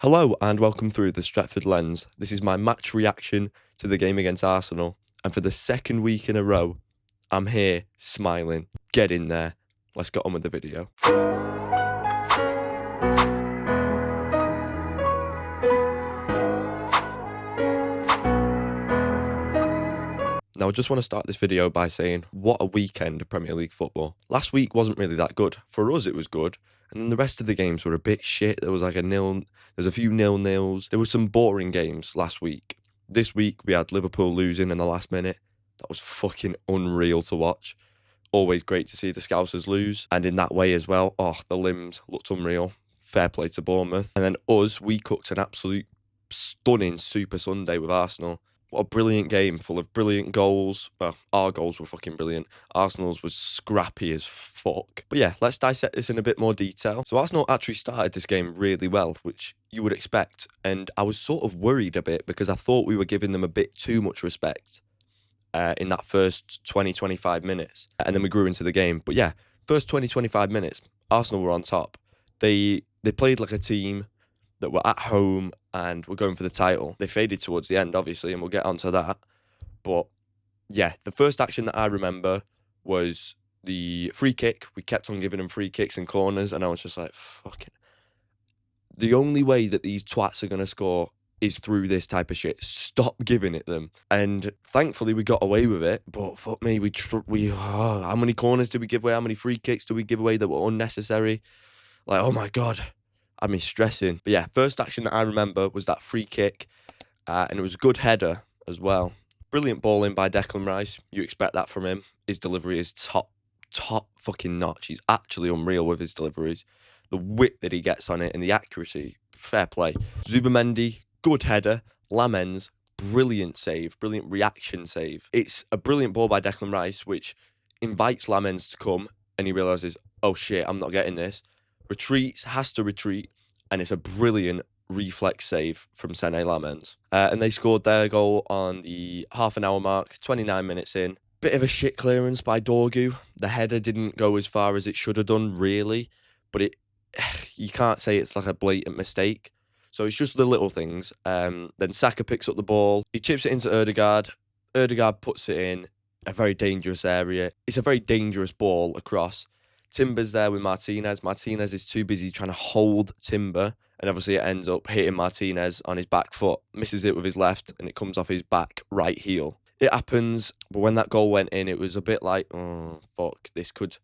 Hello and welcome through the Stretford Lens. This is my match reaction to the game against Arsenal, and for the second week in a row, I'm here smiling. Get in there. Let's get on with the video. Now, I just want to start this video by saying, what a weekend of Premier League football. Last week wasn't really that good. For us, it was good. And then the rest of the games were a bit shit. There was like there's a few 0-0s. There were some boring games last week. This week, we had Liverpool losing in the last minute. That was fucking unreal to watch. Always great to see the Scousers lose. And in that way as well, the limbs looked unreal. Fair play to Bournemouth. And then us, we cooked an absolute stunning Super Sunday with Arsenal. What a brilliant game, full of brilliant goals. Well, our goals were fucking brilliant. Arsenal's was scrappy as fuck. But yeah, let's dissect this in a bit more detail. So Arsenal actually started this game really well, which you would expect. And I was sort of worried a bit because I thought we were giving them a bit too much respect in that first 20-25 minutes. And then we grew into the game. But yeah, first 20-25 minutes, Arsenal were on top. They played like a team that were at home and were going for the title. They faded towards the end, obviously, and we'll get onto that. But yeah, the first action that I remember was the free kick. We kept on giving them free kicks and corners, and I was just like, fucking. The only way that these twats are going to score is through this type of shit. Stop giving it them. And thankfully, we got away with it. But fuck me, how many corners did we give away? How many free kicks did we give away that were unnecessary? Like, oh my God. I mean, stressing. But yeah, first action that I remember was that free kick, and it was a good header as well. Brilliant ball in by Declan Rice. You expect that from him. His delivery is top fucking notch. He's actually unreal with his deliveries. The whip that he gets on it and the accuracy, fair play. Zubamendi, good header. Lamens, brilliant save, brilliant reaction save. It's a brilliant ball by Declan Rice, which invites Lamens to come, and he realises, oh shit, I'm not getting this. Has to retreat, and it's a brilliant reflex save from Sene Lamens. And they scored their goal on the half an hour mark, 29 minutes in. Bit of a shit clearance by Dorgu. The header didn't go as far as it should have done, really, but you can't say it's like a blatant mistake. So it's just the little things. Then Saka picks up the ball. He chips it into Ødegaard. Ødegaard puts it in a very dangerous area. It's a very dangerous ball across. Timber's there with Martinez. Martinez is too busy trying to hold Timber, and obviously it ends up hitting Martinez on his back foot, misses it with his left, and it comes off his back right heel. It happens, but when that goal went in, it was a bit like, oh, fuck, this could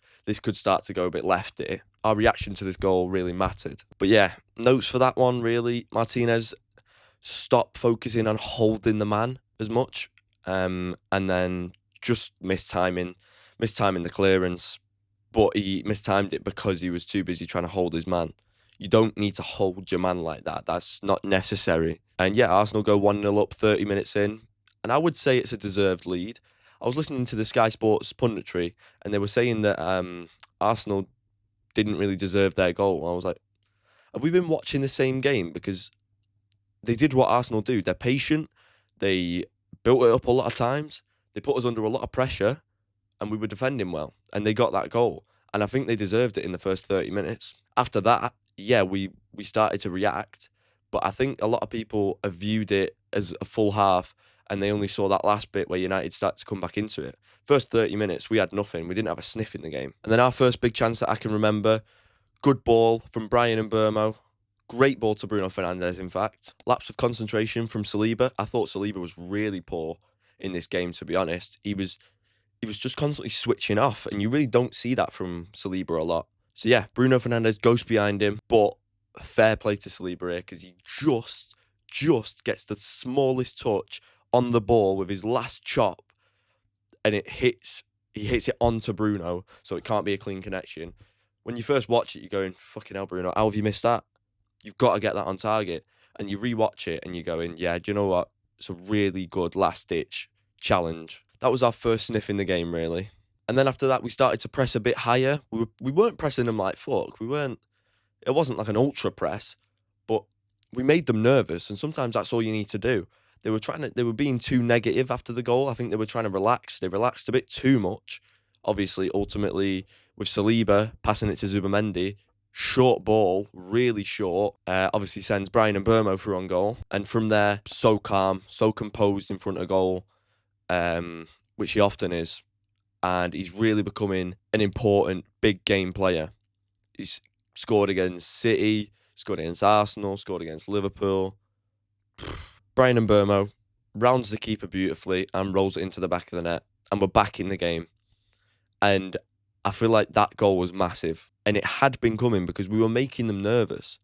start to go a bit lefty. Our reaction to this goal really mattered. But yeah, notes for that one, really. Martinez stopped focusing on holding the man as much, and then just mistiming the clearance. But he mistimed it because he was too busy trying to hold his man. You don't need to hold your man like that. That's not necessary. And yeah, Arsenal go 1-0 up 30 minutes in. And I would say it's a deserved lead. I was listening to the Sky Sports punditry, and they were saying that Arsenal didn't really deserve their goal. I was like, have we been watching the same game? Because they did what Arsenal do. They're patient. They built it up a lot of times. They put us under a lot of pressure, and we were defending well, and they got that goal. And I think they deserved it in the first 30 minutes. After that, yeah, we started to react, but I think a lot of people have viewed it as a full half, and they only saw that last bit where United started to come back into it. First 30 minutes, we had nothing. We didn't have a sniff in the game. And then our first big chance that I can remember, good ball from Brian and Burmo. Great ball to Bruno Fernandes, in fact. Lapse of concentration from Saliba. I thought Saliba was really poor in this game, to be honest. He was just constantly switching off, and you really don't see that from Saliba a lot. So yeah, Bruno Fernandes goes behind him, but fair play to Saliba here, because he just gets the smallest touch on the ball with his last chop, and he hits it onto Bruno, so it can't be a clean connection. When you first watch it, you're going, fucking hell, Bruno, how have you missed that? You've got to get that on target. And you rewatch it, and you're going, yeah, do you know what? It's a really good last-ditch challenge. That was our first sniff in the game, really. And then after that, we started to press a bit higher. We weren't pressing them like fuck. It wasn't like an ultra press, but we made them nervous, and sometimes that's all you need to do. They were being too negative after the goal. I think they were trying to relax. They relaxed a bit too much. Obviously, ultimately, with Saliba passing it to Zubamendi, short ball, really short, obviously sends Brian and Burmo through on goal. And from there, so calm, so composed in front of goal, which he often is. And he's really becoming an important big game player. He's scored against City, scored against Arsenal, scored against Liverpool. Brian and Burmo rounds the keeper beautifully and rolls it into the back of the net. And we're back in the game. And I feel like that goal was massive. And it had been coming because we were making them nervous.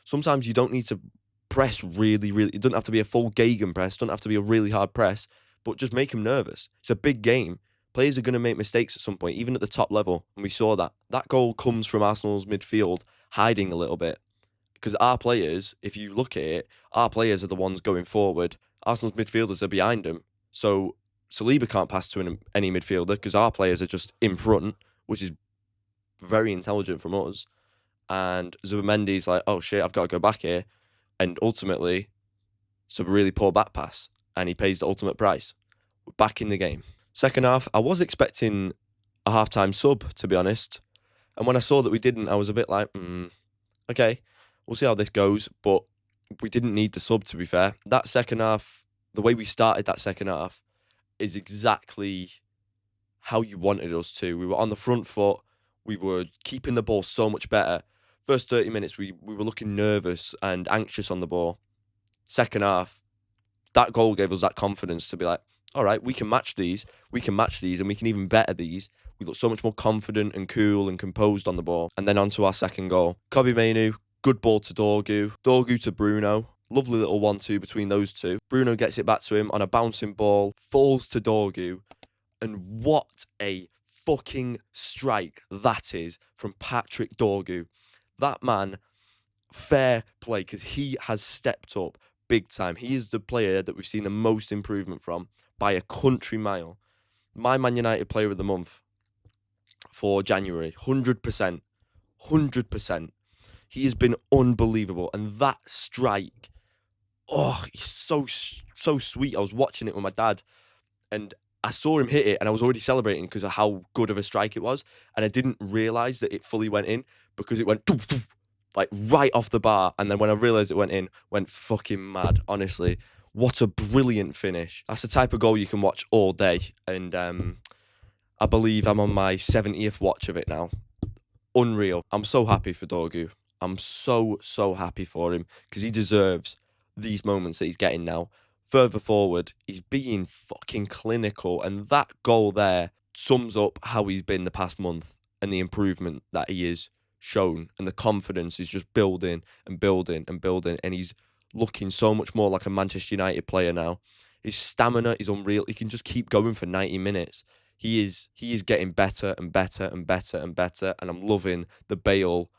Sometimes you don't need to press really, it doesn't have to be a full gegenpress, it doesn't have to be a really hard press, but just make them nervous. It's a big game. Players are going to make mistakes at some point, even at the top level. And we saw that. That goal comes from Arsenal's midfield hiding a little bit. Because our players, if you look at it, our players are the ones going forward. Arsenal's midfielders are behind them. So Saliba can't pass to any midfielder because our players are just in front, which is very intelligent from us. And Zubimendi's like, oh shit, I've got to go back here. And ultimately, it's a really poor back pass. And he pays the ultimate price. We're back in the game. Second half, I was expecting a halftime sub, to be honest. And when I saw that we didn't, I was a bit like, okay, we'll see how this goes. But we didn't need the sub, to be fair. That second half, the way we started that second half, is exactly how you wanted us to. We were on the front foot. We were keeping the ball so much better. First 30 minutes, we were looking nervous and anxious on the ball. Second half, that goal gave us that confidence to be like, all right, we can match these, and we can even better these. We look so much more confident and cool and composed on the ball. And then on to our second goal. Kobe Mainu, good ball to Dorgu. Dorgu to Bruno. Lovely little 1-2 between those two. Bruno gets it back to him on a bouncing ball, falls to Dorgu. And what a fucking strike that is from Patrick Dorgu. That man, fair play, because he has stepped up big time. He is the player that we've seen the most improvement from by a country mile. My Man United player of the month for January, 100%. 100%. He has been unbelievable. And that strike, he's so sweet. I was watching it with my dad and I saw him hit it and I was already celebrating because of how good of a strike it was. And I didn't realise that it fully went in because it went doof, doof, like right off the bar. And then when I realised it went in, went fucking mad, honestly. What a brilliant finish. That's the type of goal you can watch all day. And I believe I'm on my 70th watch of it now. Unreal. I'm so happy for Dorgu. I'm so happy for him because he deserves these moments that he's getting now. Further forward, he's being fucking clinical. And that goal there sums up how he's been the past month and the improvement that he has shown. And the confidence is just building and building and building. And he's looking so much more like a Manchester United player now. His stamina is unreal. He can just keep going for 90 minutes. He is getting better and better and better and better. And I'm loving the Bale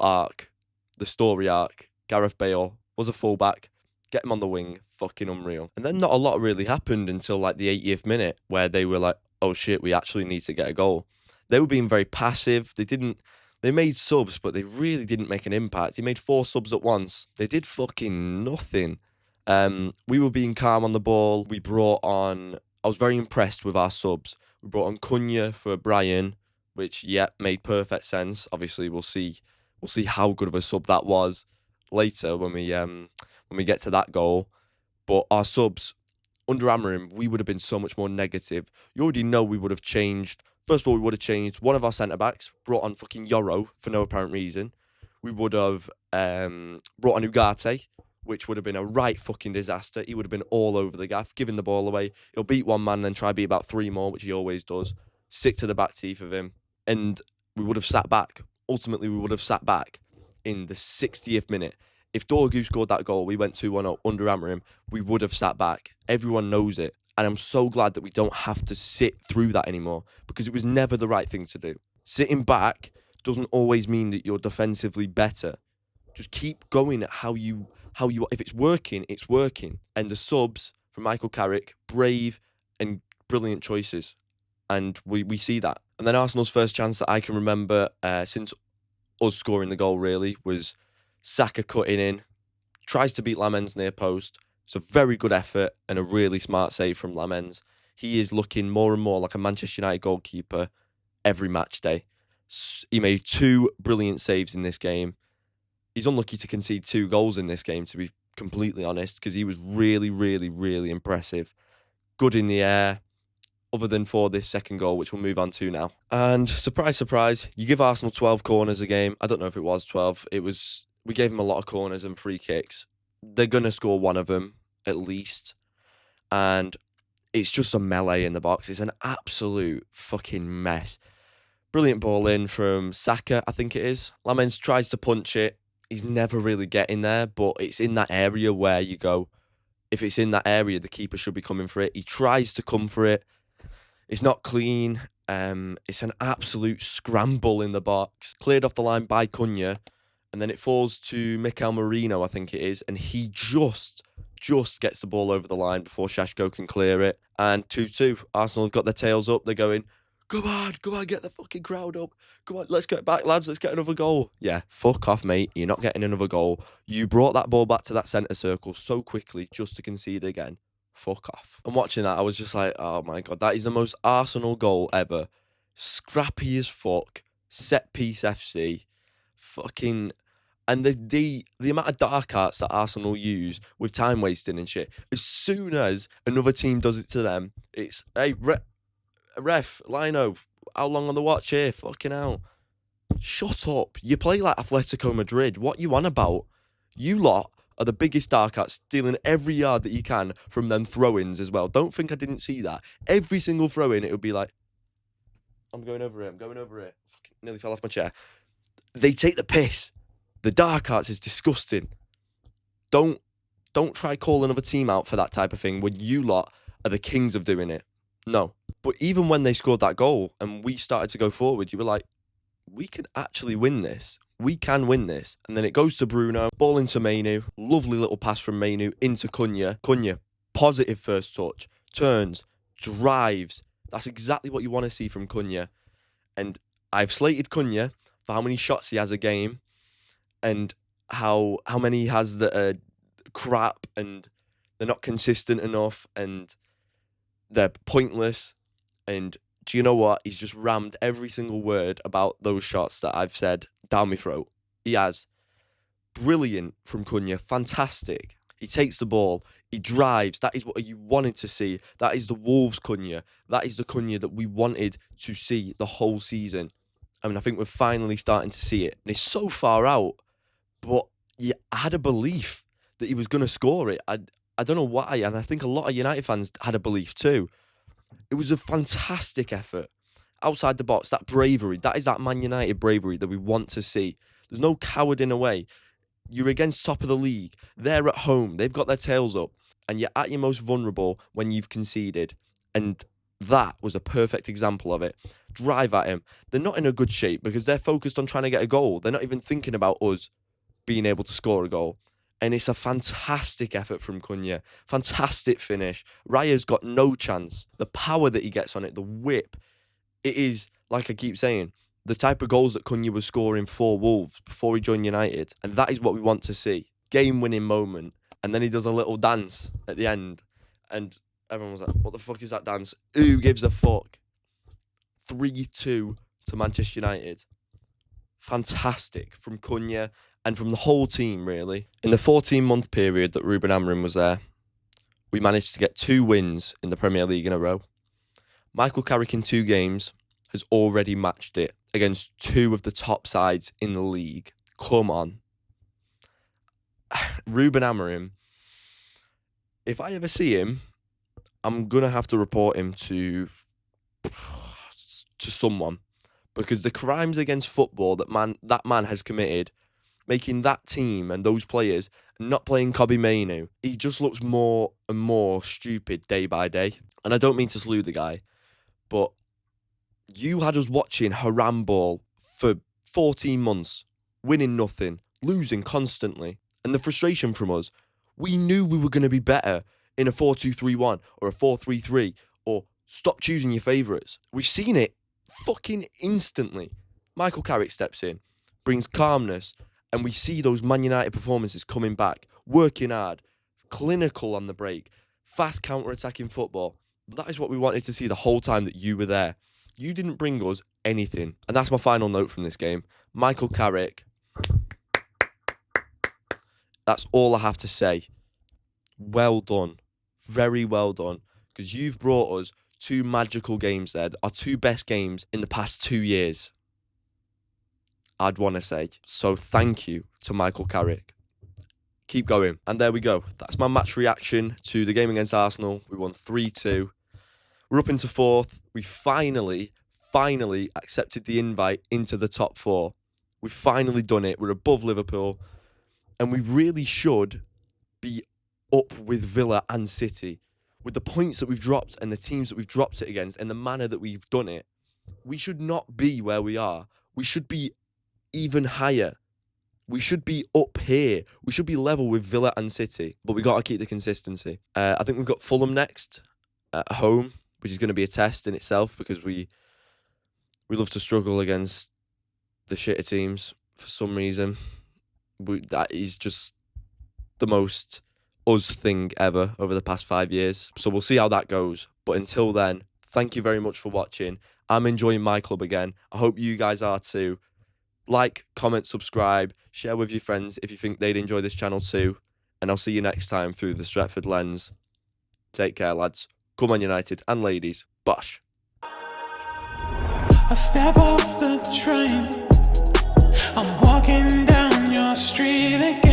arc, the story arc. Gareth Bale was a fullback. Get him on the wing. Fucking unreal. And then not a lot really happened until like the 80th minute where they were like, oh shit, we actually need to get a goal. They were being very passive. They made subs, but they really didn't make an impact. He made 4 subs at once. They did fucking nothing. We were being calm on the ball. I was very impressed with our subs. We brought on Cunha for Brian, which, made perfect sense. Obviously, we'll see how good of a sub that was later when we get to that goal. But our subs, under Amorim, we would have been so much more negative. You already know we would have changed. First of all, we would have changed one of our centre-backs, brought on fucking Yoro for no apparent reason. We would have brought on Ugarte, which would have been a right fucking disaster. He would have been all over the gaff, giving the ball away. He'll beat one man, then try beat about 3 more, which he always does. Sick to the back teeth of him. And we would have sat back. Ultimately, we would have sat back in the 60th minute. If Dorgu scored that goal, we went 2-1 up under Amorim, we would have sat back. Everyone knows it. And I'm so glad that we don't have to sit through that anymore because it was never the right thing to do. Sitting back doesn't always mean that you're defensively better. Just keep going at how you if it's working, it's working. And the subs from Michael Carrick, brave and brilliant choices. And we see that. And then Arsenal's first chance that I can remember since us scoring the goal really was Saka cutting in, tries to beat Lamens near post. It's a very good effort and a really smart save from Lamens. He is looking more and more like a Manchester United goalkeeper every match day. He made 2 brilliant saves in this game. He's unlucky to concede 2 goals in this game, to be completely honest, because he was really, really, really impressive. Good in the air, other than for this second goal, which we'll move on to now. And surprise, surprise, you give Arsenal 12 corners a game. I don't know if it was 12. We gave them a lot of corners and free kicks. They're going to score one of them, at least. And it's just a melee in the box. It's an absolute fucking mess. Brilliant ball in from Saka, I think it is. Lamens tries to punch it. He's never really getting there, but it's in that area where you go, if it's in that area, the keeper should be coming for it. He tries to come for it. It's not clean. It's an absolute scramble in the box. Cleared off the line by Cunha, and then it falls to Mikel Merino, I think it is, and he just gets the ball over the line before Shashko can clear it. And 2-2. Arsenal have got their tails up. They're going, come on, get the fucking crowd up. Come on, let's get back, lads. Let's get another goal. Yeah, fuck off, mate. You're not getting another goal. You brought that ball back to that centre circle so quickly just to concede again. Fuck off. And watching that, I was just like, oh my God, that is the most Arsenal goal ever. Scrappy as fuck. Set piece FC. Fucking... And the amount of dark arts that Arsenal use with time wasting and shit, as soon as another team does it to them, it's, hey, ref, Lino, how long on the watch here? Fucking hell. Shut up. You play like Atletico Madrid. What you on about? You lot are the biggest dark arts, stealing every yard that you can from them throw-ins as well. Don't think I didn't see that. Every single throw-in, it would be like, I'm going over it. Fucking nearly fell off my chair. They take the piss. The dark arts is disgusting. Don't try call another team out for that type of thing when you lot are the kings of doing it. No. But even when they scored that goal and we started to go forward, you were like, we can actually win this. We can win this. And then it goes to Bruno, ball into Mainu, lovely little pass from Mainu into Cunha. Cunha, positive first touch, turns, drives. That's exactly what you want to see from Cunha. And I've slated Cunha for how many shots he has a game and how many he has that are crap and they're not consistent enough and they're pointless. And do you know what? He's just rammed every single word about those shots that I've said down my throat. He has. Brilliant from Cunha. Fantastic. He takes the ball. He drives. That is what you wanted to see. That is the Wolves Cunha. That is the Cunha that we wanted to see the whole season. I mean, I think we're finally starting to see it. And it's so far out. But yeah, I had a belief that he was going to score it. I don't know why. And I think a lot of United fans had a belief too. It was a fantastic effort. Outside the box, that bravery. That is that Man United bravery that we want to see. There's no cowarding away. You're against top of the league. They're at home. They've got their tails up. And you're at your most vulnerable when you've conceded. And that was a perfect example of it. Drive at him. They're not in a good shape because they're focused on trying to get a goal. They're not even thinking about us being able to score a goal. And it's a fantastic effort from Cunha. Fantastic finish. Raya's got no chance. The power that he gets on it, the whip, it is, like I keep saying, the type of goals that Cunha was scoring for Wolves before he joined United. And that is what we want to see. Game-winning moment. And then he does a little dance at the end. And everyone was like, what the fuck is that dance? Who gives a fuck? 3-2 to Manchester United. Fantastic from Cunha and from the whole team, really. In the 14-month period that Ruben Amorim was there, we managed to get 2 wins in the Premier League in a row. Michael Carrick in 2 games has already matched it against 2 of the top sides in the league. Come on. Ruben Amorim, if I ever see him, I'm going to have to report him to someone. Because the crimes against football that man has committed, making that team and those players not playing Kobbie Mainoo, he just looks more and more stupid day by day. And I don't mean to slew the guy, but you had us watching Haram ball for 14 months, winning nothing, losing constantly. And the frustration from us, we knew we were going to be better in a 4-2-3-1 or a 4-3-3 or stop choosing your favourites. We've seen it fucking instantly. Michael Carrick steps in, brings calmness, and we see those Man United performances coming back, working hard, clinical on the break, fast counter-attacking football. That is what we wanted to see the whole time that you were there. You didn't bring us anything. And that's my final note from this game. Michael Carrick. That's all I have to say. Well done. Very well done. Because you've brought us 2 magical games there. Our 2 best games in the past 2 years, I'd want to say. So thank you to Michael Carrick. Keep going. And there we go. That's my match reaction to the game against Arsenal. We won 3-2. We're up into 4th. We finally accepted the invite into the top 4. We've finally done it. We're above Liverpool. And we really should be up with Villa and City. With the points that we've dropped and the teams that we've dropped it against and the manner that we've done it, we should not be where we are. We should be even higher. We should be up here. We should be level with Villa and City. But we got to keep the consistency. I think we've got Fulham next at home, which is going to be a test in itself because we love to struggle against the shitter teams for some reason. That is just the most us thing ever over the past 5 years. So we'll see how that goes. But until then, thank you very much for watching. I'm enjoying my club again. I hope you guys are too. Like, comment, subscribe, share with your friends if you think they'd enjoy this channel too. And I'll see you next time through the Stretford lens. Take care, lads. Come on, United and ladies. Bosh. I step off the train. I'm walking down your street again.